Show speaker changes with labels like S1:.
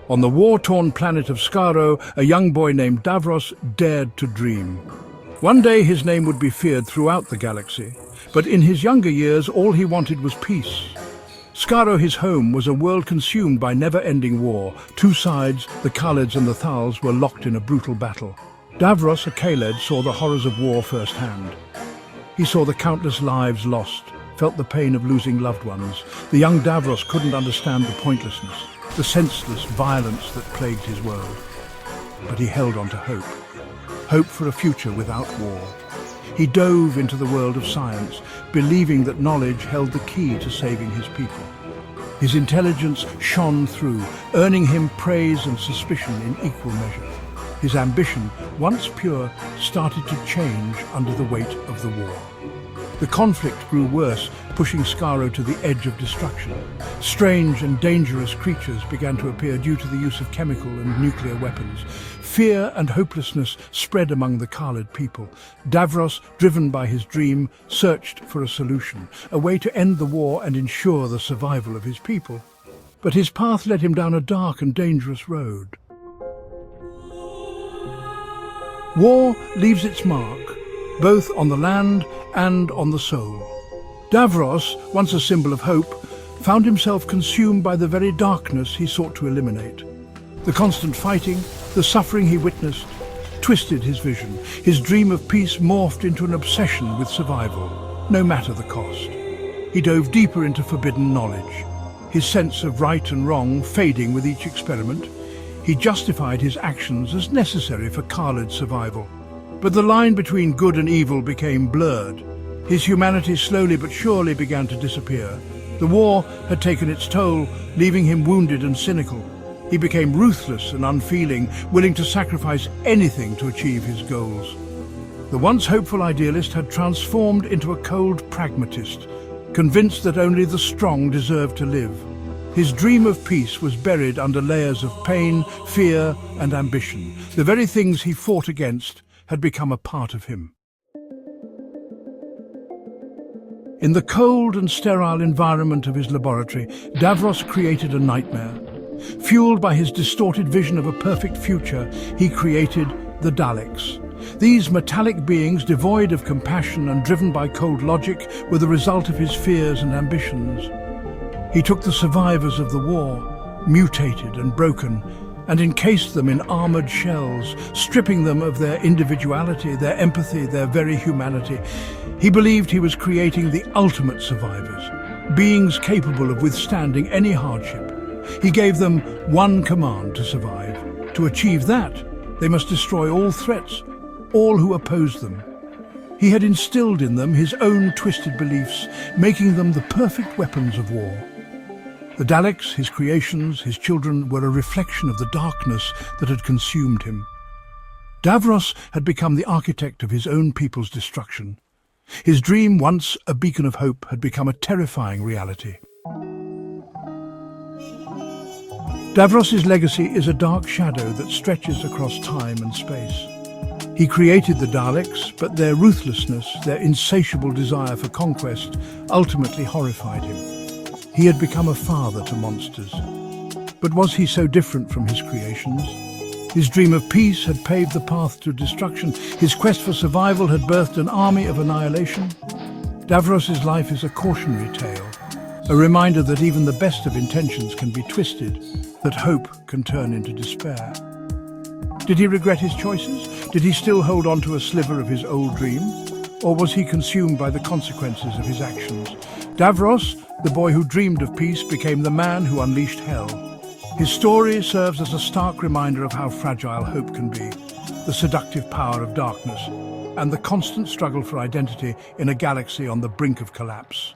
S1: On the war-torn planet of Skaro, a young boy named Davros dared to dream. One day his name would be feared throughout the galaxy, but in his younger years all he wanted was peace. Skaro, his home, was a world consumed by never-ending war. Two sides, the Khalids and the Thals, were locked in a brutal battle. Davros, a Khalid, saw the horrors of war firsthand. He saw the countless lives lost, felt the pain of losing loved ones. The young Davros couldn't understand the pointlessness, the senseless violence that plagued his world. But he held on to hope. Hope for a future without war. He dove into the world of science, believing that knowledge held the key to saving his people. His intelligence shone through, earning him praise and suspicion in equal measure. His ambition, once pure, started to change under the weight of the war. The conflict grew worse, pushing Skaro to the edge of destruction. Strange and dangerous creatures began to appear due to the use of chemical and nuclear weapons. Fear and hopelessness spread among the Khalid people. Davros, driven by his dream, searched for a solution, a way to end the war and ensure the survival of his people. But his path led him down a dark and dangerous road. War leaves its mark, both on the land and on the soul. Davros, once a symbol of hope, found himself consumed by the very darkness he sought to eliminate. The constant fighting, the suffering he witnessed, twisted his vision. His dream of peace morphed into an obsession with survival, no matter the cost. He dove deeper into forbidden knowledge, his sense of right and wrong fading with each experiment. He justified his actions as necessary for Khalid survival. But the line between good and evil became blurred. His humanity slowly but surely began to disappear. The war had taken its toll, leaving him wounded and cynical. He became ruthless and unfeeling, willing to sacrifice anything to achieve his goals. The once hopeful idealist had transformed into a cold pragmatist, convinced that only the strong deserved to live. His dream of peace was buried under layers of pain, fear, and ambition. The very things he fought against had become a part of him. In the cold and sterile environment of his laboratory, Davros created a nightmare. Fueled by his distorted vision of a perfect future, he created the Daleks. These metallic beings, devoid of compassion and driven by cold logic, were the result of his fears and ambitions. He took the survivors of the war, mutated and broken, and encased them in armored shells, stripping them of their individuality, their empathy, their very humanity. He believed he was creating the ultimate survivors, beings capable of withstanding any hardship. He gave them one command to survive. To achieve that, they must destroy all threats, all who opposed them. He had instilled in them his own twisted beliefs, making them the perfect weapons of war. The Daleks, his creations, his children, were a reflection of the darkness that had consumed him. Davros had become the architect of his own people's destruction. His dream, once a beacon of hope, had become a terrifying reality. Davros's legacy is a dark shadow that stretches across time and space. He created the Daleks, but their ruthlessness, their insatiable desire for conquest, ultimately horrified him. He had become a father to monsters. But was he so different from his creations? His dream of peace had paved the path to destruction. His quest for survival had birthed an army of annihilation. Davros's life is a cautionary tale, a reminder that even the best of intentions can be twisted, that hope can turn into despair. Did he regret his choices? Did he still hold on to a sliver of his old dream? Or was he consumed by the consequences of his actions? Davros, the boy who dreamed of peace, became the man who unleashed hell. His story serves as a stark reminder of how fragile hope can be, the seductive power of darkness, and the constant struggle for identity in a galaxy on the brink of collapse.